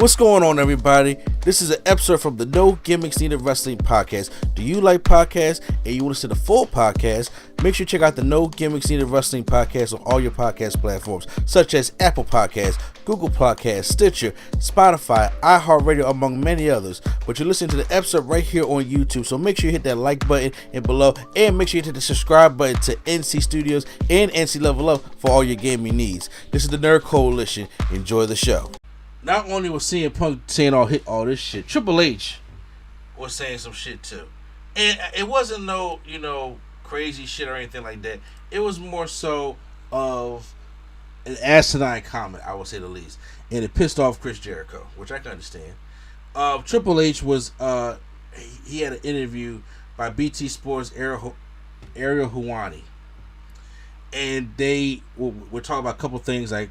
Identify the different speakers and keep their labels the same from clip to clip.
Speaker 1: What's going on, everybody? This is an episode from the No Gimmicks Needed Wrestling podcast. Do you like podcasts and you want to see the full podcast? Make sure you check out the No Gimmicks Needed Wrestling podcast on all your podcast platforms, such as Apple Podcasts, Google Podcasts, Stitcher, Spotify, iHeartRadio, among many others. But you're listening to the episode right here on YouTube, so make sure you hit that like button and below, and make sure you hit the subscribe button to NC Studios and NC Level Up for all your gaming needs. This is the Nerd Coalition. Enjoy the show. Not only was CM Punk saying all this shit, Triple H was saying some shit too. And it wasn't no, crazy shit or anything like that. It was more so of an asinine comment, I would say the least. And it pissed off Chris Jericho, which I can understand. Triple H was, he had an interview by BT Sports' Ariel Helwani. And they were talking about a couple things like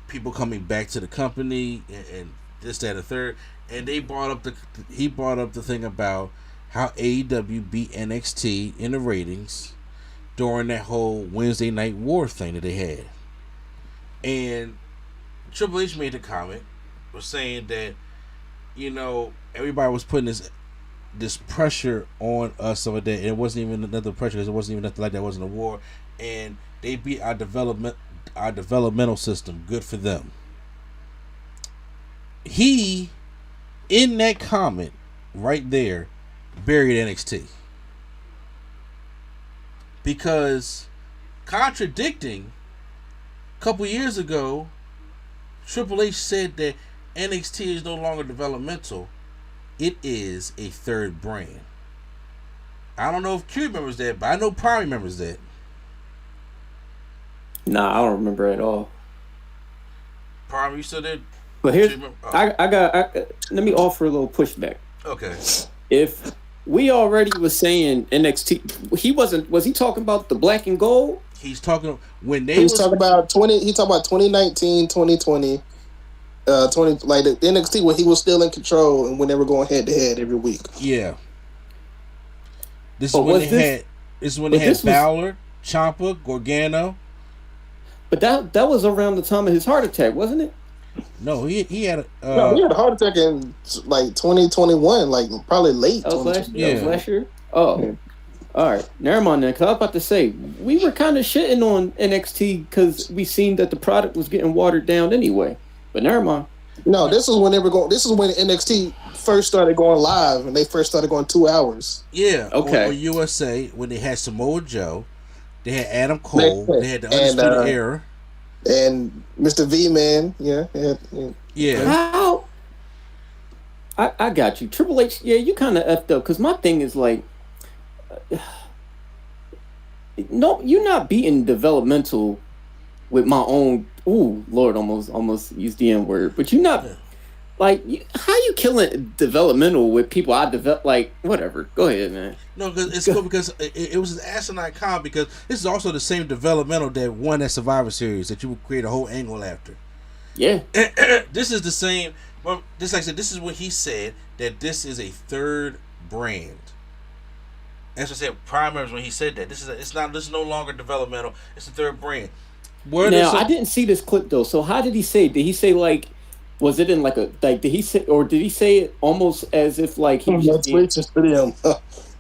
Speaker 1: people coming back to the company and this, that, and the third, and he brought up the thing about how AEW beat NXT in the ratings during that whole Wednesday Night War thing that they had. And Triple H made the comment, was saying that everybody was putting this pressure on us over there, and it wasn't even another pressure because it wasn't even nothing like that. It wasn't a war, and they beat our developmental system. Good for them. He, in that comment right there, buried NXT. Because contradicting a couple years ago, Triple H said that NXT is no longer developmental. It is a third brand. I don't know if Q remembers that, but I know Prime remembers that.
Speaker 2: Nah, I don't remember at all.
Speaker 1: Prime, you still did?
Speaker 2: But here's, let me offer a little pushback.
Speaker 1: Okay.
Speaker 2: If we already was saying NXT, was he talking about the black and gold?
Speaker 1: He's talking when they.
Speaker 3: He's talking about 2019, 2020, 20 like the NXT when he was still in control and when they were going head to head every week.
Speaker 1: Yeah. This is when they had Balor, Ciampa, Gargano.
Speaker 2: But that was around the time of his heart attack, wasn't it?
Speaker 1: No, he had
Speaker 3: he had a heart attack in like 2021, like probably late.
Speaker 2: That was last year. Oh, yeah. All right. Never mind then. Because I was about to say we were kind of shitting on NXT because we seen that the product was getting watered down anyway. But never mind.
Speaker 3: No, this is when they were going. This is when NXT first started going live, and they first started going 2 hours.
Speaker 1: Yeah. Okay. On USA when they had Samoa Joe. They had Adam Cole. They had the Undisputed Era.
Speaker 3: And Mr. V-Man. Yeah.
Speaker 2: How? I got you. Triple H, yeah, you kind of effed up. Because my thing is like... no, you're not beating developmental with my own... Ooh, Lord, almost used the N-word. But you're not... Like, how you killing developmental with people I develop? Like, whatever. Go ahead, man.
Speaker 1: No, it's cool because it was an asinine comment because this is also the same developmental that won that Survivor Series that you would create a whole angle after.
Speaker 2: Yeah.
Speaker 1: This is the same. Well, like I said, this is what he said, that this is a third brand. That's what I said. Primaries when he said that this is no longer developmental. It's a third brand.
Speaker 2: I didn't see this clip though. So how did he say? Did he say like? Was it in like a like? Did he say it almost as if like he was just
Speaker 3: racist for them?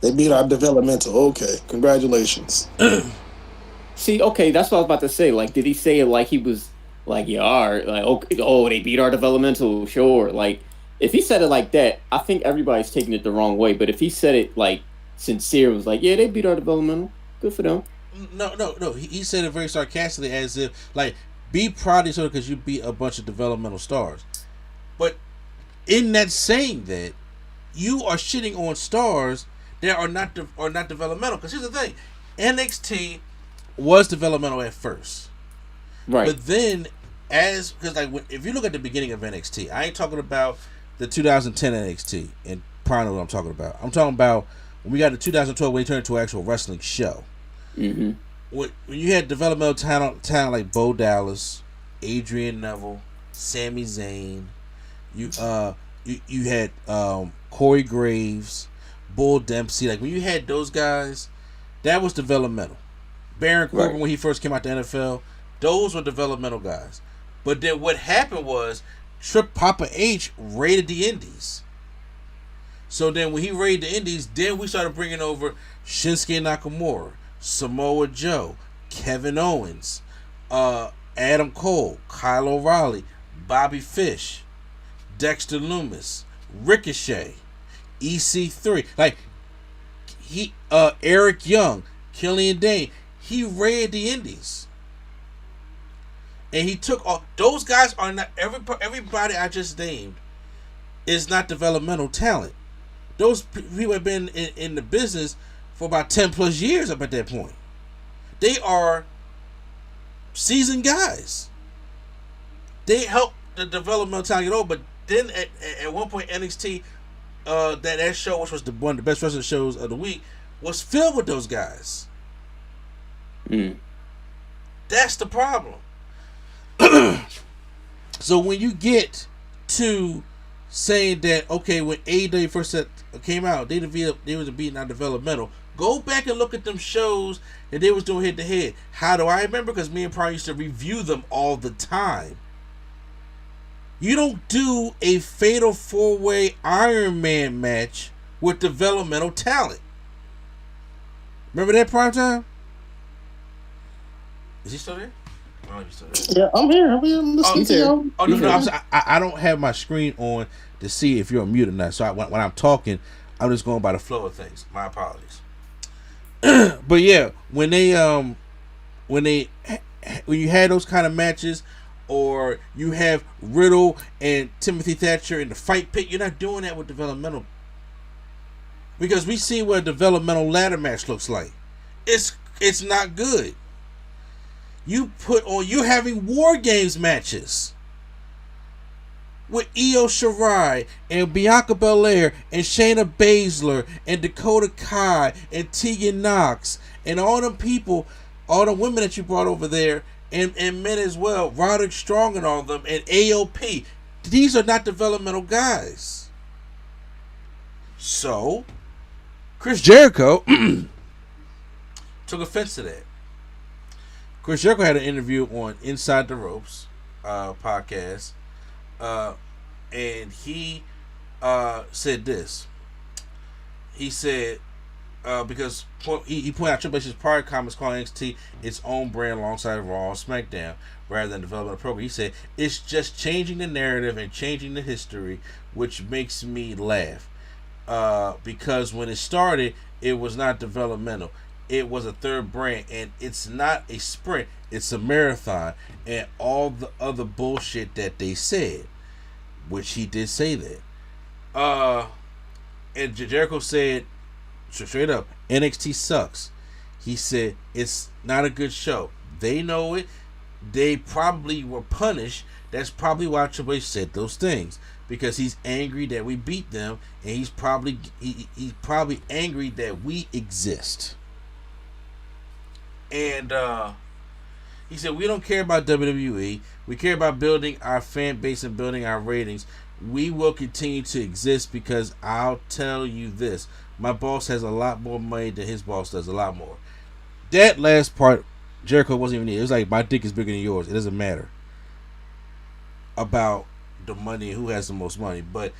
Speaker 3: They beat our developmental. Okay, congratulations.
Speaker 2: See, okay, that's what I was about to say. Like, did he say it like he was like, yeah, all right, like, okay, oh, they beat our developmental, sure. Like, if he said it like that, I think everybody's taking it the wrong way. But if he said it like sincere, was like, yeah, they beat our developmental, good for them.
Speaker 1: No. He said it very sarcastically, as if like, be proud of yourself because you beat a bunch of developmental stars. But in that saying that, you are shitting on stars that are not developmental. Because here's the thing, NXT was developmental at first,
Speaker 2: right?
Speaker 1: But then, because if you look at the beginning of NXT, I ain't talking about the 2010 NXT and probably know what I'm talking about. I'm talking about when we got to 2012 when we turned into an actual wrestling show.
Speaker 2: Mm-hmm.
Speaker 1: When you had developmental talent like Bo Dallas, Adrian Neville, Sami Zayn, you had Corey Graves, Bull Dempsey. Like when you had those guys, that was developmental. Baron Corbin, when he first came out the NFL, those were developmental guys. But then what happened was Papa H raided the Indies. So then when he raided the Indies, then we started bringing over Shinsuke Nakamura, Samoa Joe, Kevin Owens, Adam Cole, Kyle O'Reilly, Bobby Fish, Dexter Lumis, Ricochet, EC3. Like, Eric Young, Killian Dane. He raided the Indies. And he took all those guys. Are not everybody I just named is not developmental talent. Those people have been in the business for about 10 plus years up at that point. They are seasoned guys. They help the developmental talent get over. But then at one point NXT, that show, which was one of the best wrestling shows of the week, was filled with those guys. That's the problem. So when you get to saying that, okay, when AEW first came out, they was beating out developmental. Go back and look at them shows that they was doing head to head. How do I remember? Because me and Prime used to review them all the time. You don't do a fatal 4-way Iron Man match with developmental talent. Remember that, Prime Time? Is he still there?
Speaker 3: Yeah, I'm here. I'm listening to you.
Speaker 1: Oh no! I don't have my screen on to see if you're on mute or not. So when I'm talking, I'm just going by the flow of things. My apologies. But yeah, when you had those kind of matches, or you have Riddle and Timothy Thatcher in the fight pit, you're not doing that with developmental. Because we see what a developmental ladder match looks like. It's not good. You're having War Games matches with Io Shirai and Bianca Belair and Shayna Baszler and Dakota Kai and Tegan Knox and all them people, all the women that you brought over there, and men as well, Roderick Strong and all of them, and AOP. These are not developmental guys. So Chris Jericho took offense to that. Chris Jericho had an interview on Inside the Ropes podcast, and he said this. He said, because he pointed out Triple H's prior comments calling NXT its own brand alongside Raw and SmackDown rather than developing a program. He said, it's just changing the narrative and changing the history, which makes me laugh. Because when it started, it was not developmental. It was a third brand, and it's not a sprint, it's a marathon, and all the other bullshit that they said, which he did say that. And Jericho said straight up, NXT sucks. He said it's not a good show. They know it. They probably were punished. That's probably why Triple H said those things, because he's angry that we beat them, and he's probably angry that we exist. And he said, we don't care about WWE. We care about building our fan base and building our ratings. We will continue to exist because I'll tell you this. My boss has a lot more money than his boss does, a lot more. That last part, Jericho wasn't even there. It was like, my dick is bigger than yours. It doesn't matter about the money, who has the most money. But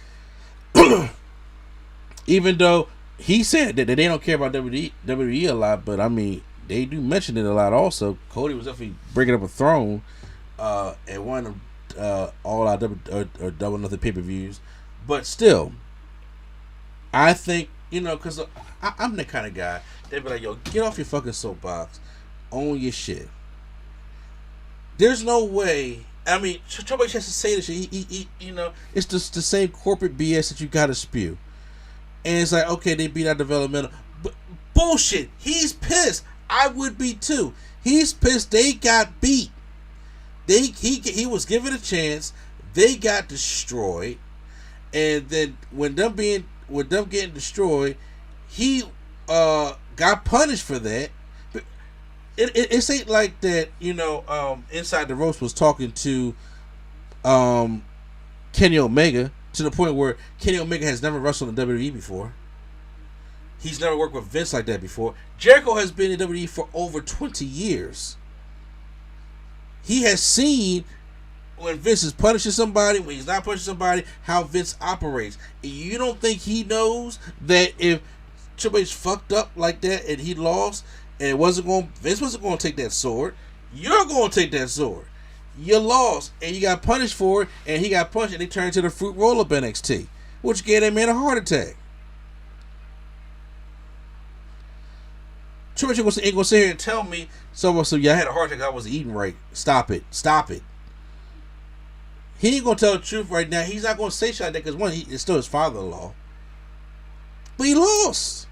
Speaker 1: even though he said that they don't care about WWE a lot, but I mean, they do mention it a lot also. Cody was definitely bringing up a throne at one of all our double nothing pay-per-views. But still, I think, because I'm the kind of guy, they'd be like, yo, get off your fucking soapbox. Own your shit. There's no way. I mean, Triple H has to say this shit. He it's just the same corporate BS that you gotta spew. And it's like, okay, they beat our developmental. But bullshit. He's pissed. I would be too. He's pissed they got beat. He was given a chance. They got destroyed. And then when them getting destroyed, he got punished for that. But it ain't like that, Inside the Ropes was talking to Kenny Omega to the point where Kenny Omega has never wrestled in WWE before. He's never worked with Vince like that before. Jericho has been in WWE for over 20 years. He has seen when Vince is punishing somebody, when he's not punishing somebody, how Vince operates. You don't think he knows that if Triple H fucked up like that and he lost, and Vince wasn't going to take that sword. You're going to take that sword. You lost, and you got punished for it, and he got punched, and they turned to the fruit roll up NXT, which gave that man a heart attack. Triple H ain't gonna sit here and tell me, so yeah, I had a heart attack, I wasn't eating right. Stop it. He ain't gonna tell the truth right now. He's not gonna say shit like that because one, it's still his father-in-law. But he lost.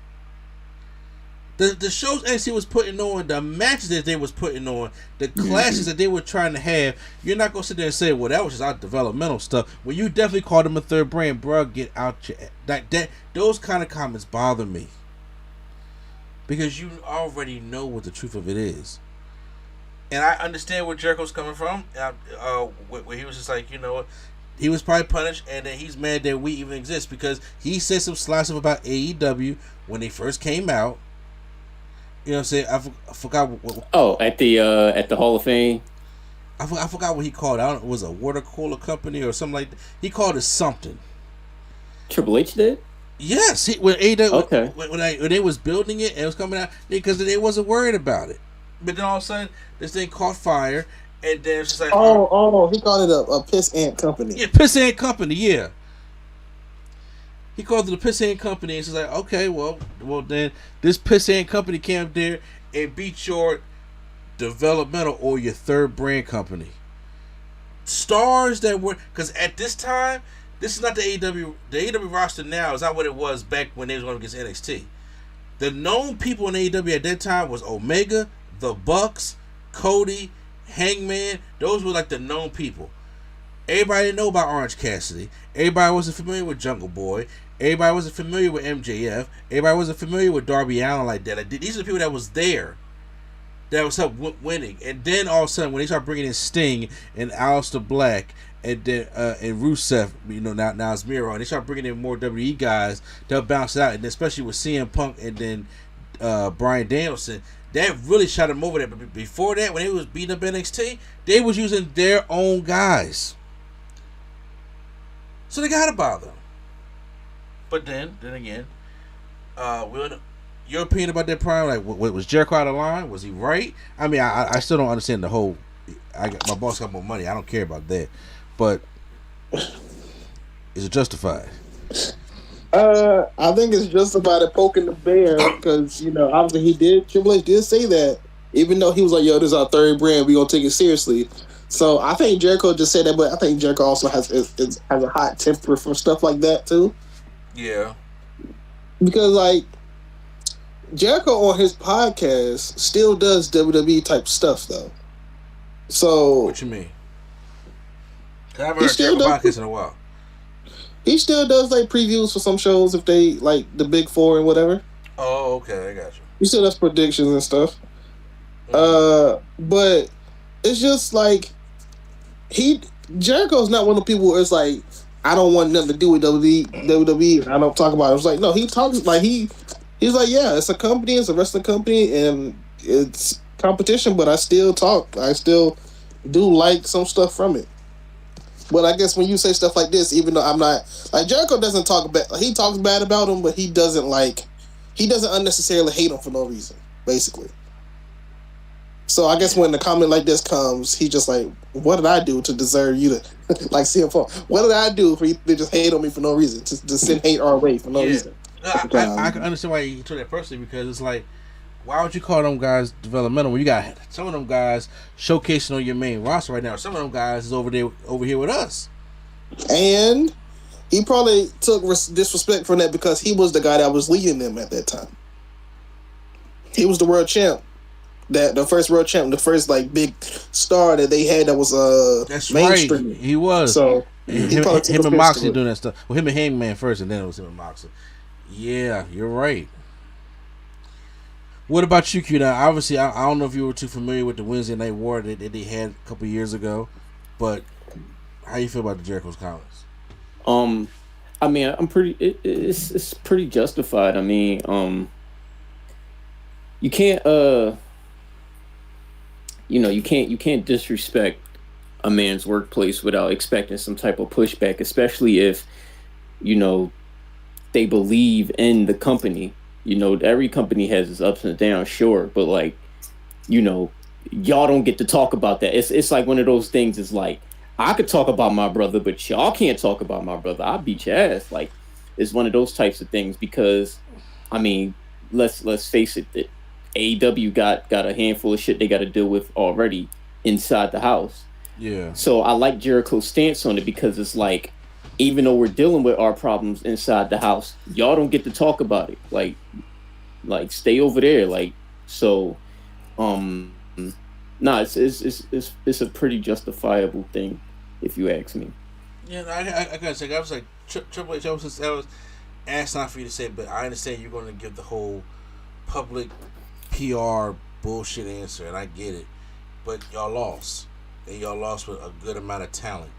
Speaker 1: The shows NXT was putting on, the matches that they was putting on, the clashes that they were trying to have, you're not gonna sit there and say, well, that was just our developmental stuff. Well, you definitely called him a third brand, bro. Get out your that. Those kind of comments bother me. Because you already know what the truth of it is. And I understand where Jericho's coming from. Where he was just like, you know, he was probably punished, and then he's mad that we even exist because he said some sly stuff about AEW when they first came out. You know what I'm saying? I forgot what
Speaker 2: at the Hall of Fame.
Speaker 1: I forgot what he called it. I don't know, it was a water cooler company or something like that. He called it something.
Speaker 2: Triple H did?
Speaker 1: Yes, when AEW when they was building it and it was coming out, because they wasn't worried about it. But then all of a sudden, this thing caught fire, and then it's just like,
Speaker 3: he called it a piss ant company.
Speaker 1: Yeah, piss ant company. Yeah, he called it a piss ant company, and it's like, okay, well, then this piss ant company came up there and beat your developmental or your third brand company. Stars that were, because at this time, this is not the AEW. The AEW roster now is not what it was back when they was going against NXT. The known people in AEW at that time was Omega, the Bucks, Cody, Hangman. Those were like the known people. Everybody didn't know about Orange Cassidy. Everybody wasn't familiar with Jungle Boy. Everybody wasn't familiar with MJF. Everybody wasn't familiar with Darby Allin like that. These are the people that was there, that was up winning. And then all of a sudden, when they start bringing in Sting and Aleister Black and then and Rusev, you know, now it's Miro, and they start bringing in more WWE guys, they'll bounce it out. And especially with CM Punk and then Bryan Danielson, that really shot them over there. But before that, when they was beating up NXT, they was using their own guys, so they gotta bother. But then again, your opinion about that prime, like, was Jericho out of line? Was he right? I mean, I still don't understand the whole. My boss got more money. I don't care about that, but is it justified?
Speaker 3: I think it's justified at poking the bear because, you know, obviously Triple H did say that, even though he was like, yo, this is our third brand, we gonna take it seriously. So I think Jericho just said that, but I think Jericho also has a hot temper for stuff like that too.
Speaker 1: Yeah.
Speaker 3: Because, like, Jericho on his podcast still does WWE type stuff though. So
Speaker 1: what you mean? I haven't heard Jericho podcast in a while.
Speaker 3: He still does like previews for some shows if they like the Big Four and whatever.
Speaker 1: Oh, okay, I got you.
Speaker 3: He still does predictions and stuff. But it's just like Jericho's not one of the people where it's like, I don't want nothing to do with WWE. I don't talk about it. It's like, no, he talks like he's like, yeah, it's a company, it's a wrestling company, and it's competition, but I still talk. I still do like some stuff from it. But I guess when you say stuff like this, even though I'm not like, Jericho doesn't talk bad. He talks bad about him, but he doesn't unnecessarily hate him for no reason, basically. So I guess when the comment like this comes, he's just like, what did I do to deserve you to like CM Punk? What did I do for you to just hate on me for no reason? To send hate our way for no reason.
Speaker 1: I can understand why you took that personally, because it's like, why would you call them guys developmental when you got some of them guys showcasing on your main roster right now? Some of them guys is over here with us. And
Speaker 3: he probably took disrespect from that because he was the guy that was leading them at that time. He was the world champ. The first world champ, the first like big star that they had that was
Speaker 1: that's
Speaker 3: mainstream.
Speaker 1: Right. He was.
Speaker 3: So
Speaker 1: him and Moxley doing that stuff. Well, him and Hangman first, and then it was him and Moxley. Yeah, you're right. What about you, Q? Now, obviously, I don't know if you were too familiar with the Wednesday Night War that they had a couple years ago, but how you feel about the Jericho's comments?
Speaker 2: I mean, it's pretty justified. I mean, you can't you can't disrespect a man's workplace without expecting some type of pushback, especially if, you know, they believe in the company. You know, every company has its ups and downs, sure, but like, you know, y'all don't get to talk about that. It's like one of those things. It's like, I could talk about my brother, but y'all can't talk about my brother. I'll beat your ass. Like, it's one of those types of things because, I mean, let's face it, that AEW got a handful of shit they got to deal with already inside the house.
Speaker 1: Yeah.
Speaker 2: So I like Jericho's stance on it because it's like, even though we're dealing with our problems inside the house, y'all don't get to talk about it. Like stay over there. Like, so, nah, it's a pretty justifiable thing, if you ask me.
Speaker 1: Yeah, I gotta say, I was like, Triple H, I was asking for you to say, but I understand you're going to give the whole public PR bullshit answer, and I get it. But y'all lost. And y'all lost with a good amount of talent.